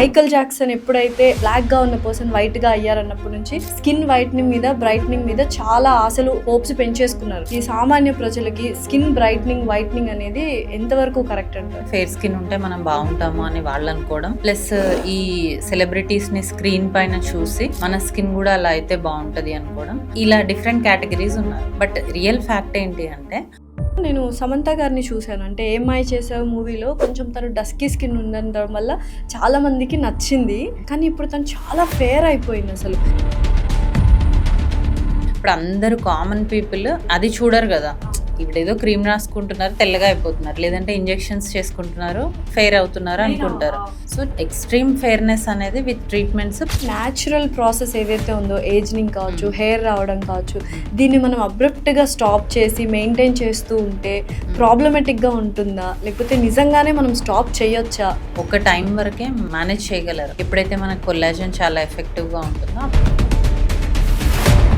Michael Jackson ఎప్పుడైతే black గా ఉన్న పర్సన్ వైట్ గా అయ్యారన్నప్పటి నుంచి స్కిన్ వైట్నింగ్ మీద బ్రైట్నింగ్ మీద చాలా ఆశలు హోప్స్ పెంచేసుకున్నారు. ఈ సామాన్య ప్రజలకి స్కిన్ బ్రైట్నింగ్ వైట్నింగ్ అనేది ఎంతవరకు కరెక్ట్ అంటారు? ఫేర్ స్కిన్ ఉంటే మనం బాగుంటాము అని వాళ్ళు అనుకోవడం, ప్లస్ ఈ సెలబ్రిటీస్ ని స్క్రీన్ పైన చూసి మన స్కిన్ కూడా అలా అయితే బాగుంటది అనుకోవడం, ఇలా డిఫరెంట్ కేటగిరీస్ ఉన్నారు. బట్ రియల్ ఫ్యాక్ట్ ఏంటి అంటే, నేను సమంత గారిని చూశాను. అంటే ఏమాయి చేసావు మూవీలో కొంచెం తను డస్కీ స్కిన్ ఉండడం వల్ల చాలా మందికి నచ్చింది, కానీ ఇప్పుడు తను చాలా ఫేర్ అయిపోయింది. అసలు ఇప్పుడు అందరూ కామన్ పీపుల్ అది చూడరు కదా. ఇప్పుడు ఏదో క్రీమ్ రాసుకుంటున్నారు, తెల్లగా అయిపోతున్నారు, లేదంటే ఇంజెక్షన్స్ చేసుకుంటున్నారు, ఫెయిర్ అవుతున్నారు అనుకుంటారు. సో ఎక్స్ట్రీమ్ ఫెయిర్నెస్ అనేది విత్ ట్రీట్మెంట్స్, న్యాచురల్ ప్రాసెస్ ఏదైతే ఉందో, ఏజింగ్ కావచ్చు, హెయిర్ రావడం కావచ్చు, దీన్ని మనం అబ్రప్ట్గా స్టాప్ చేసి మెయింటైన్ చేస్తూ ఉంటే ప్రాబ్లమెటిక్గా ఉంటుందా, లేకపోతే నిజంగానే మనం స్టాప్ చేయొచ్చా? ఒక టైం వరకే మేనేజ్ చేయగలరు. ఎప్పుడైతే మనకు కొల్లాజన్ చాలా ఎఫెక్టివ్గా ఉంటుందో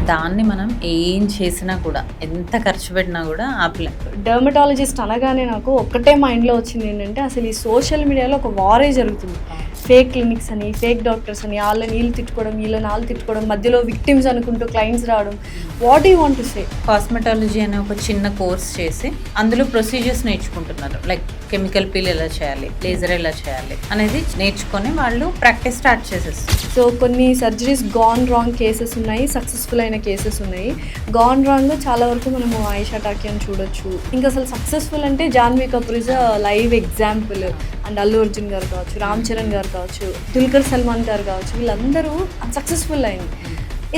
దాన్ని మనం ఏం చేసినా కూడా, ఎంత ఖర్చు పెట్టినా కూడా ఆపలేం. డర్మటాలజిస్ట్ అనగానే నాకు ఒక్కటే మైండ్లో వచ్చింది ఏంటంటే, అసలు ఈ సోషల్ మీడియాలో ఒక వారే జరుగుతుంది. ఫేక్ క్లినిక్స్ అని, ఫేక్ డాక్టర్స్ అని, వాళ్ళని వీళ్ళు తిట్టుకోవడం, వీళ్ళని వాళ్ళు తిట్టుకోవడం, మధ్యలో విక్టిమ్స్ అనుకుంటూ క్లయింట్స్ రావడం. What you want to say? Cosmetology అనే ఒక చిన్న కోర్స్ చేసి అందులో ప్రొసీజర్స్ నేర్చుకుంటున్నారు. లైక్ కెమికల్ పీల్ ఎలా చేయాలి, లేజర్ ఎలా చేయాలి అనేది నేర్చుకొని వాళ్ళు ప్రాక్టీస్ స్టార్ట్ చేసేస్తారు. సో కొన్ని సర్జరీస్ గాన్ రాంగ్ కేసెస్ ఉన్నాయి, సక్సెస్ఫుల్ అయిన కేసెస్ ఉన్నాయి. గాన్ రాంగ్ చాలా వరకు మనము ఆయిషా టాకీ అని చూడొచ్చు. ఇంకా అసలు సక్సెస్ఫుల్ అంటే Janhvi Kapoor is a live example. And Allu Arjun గారు కావచ్చు, రామ్ చరణ్ గారు కావచ్చు, దుల్కర్ సల్మాన్ గారు కావచ్చు, వీళ్ళందరూ సక్సెస్ఫుల్ అయింది.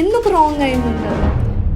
ఎందుకు రాంగ్ అయింది అంటారు?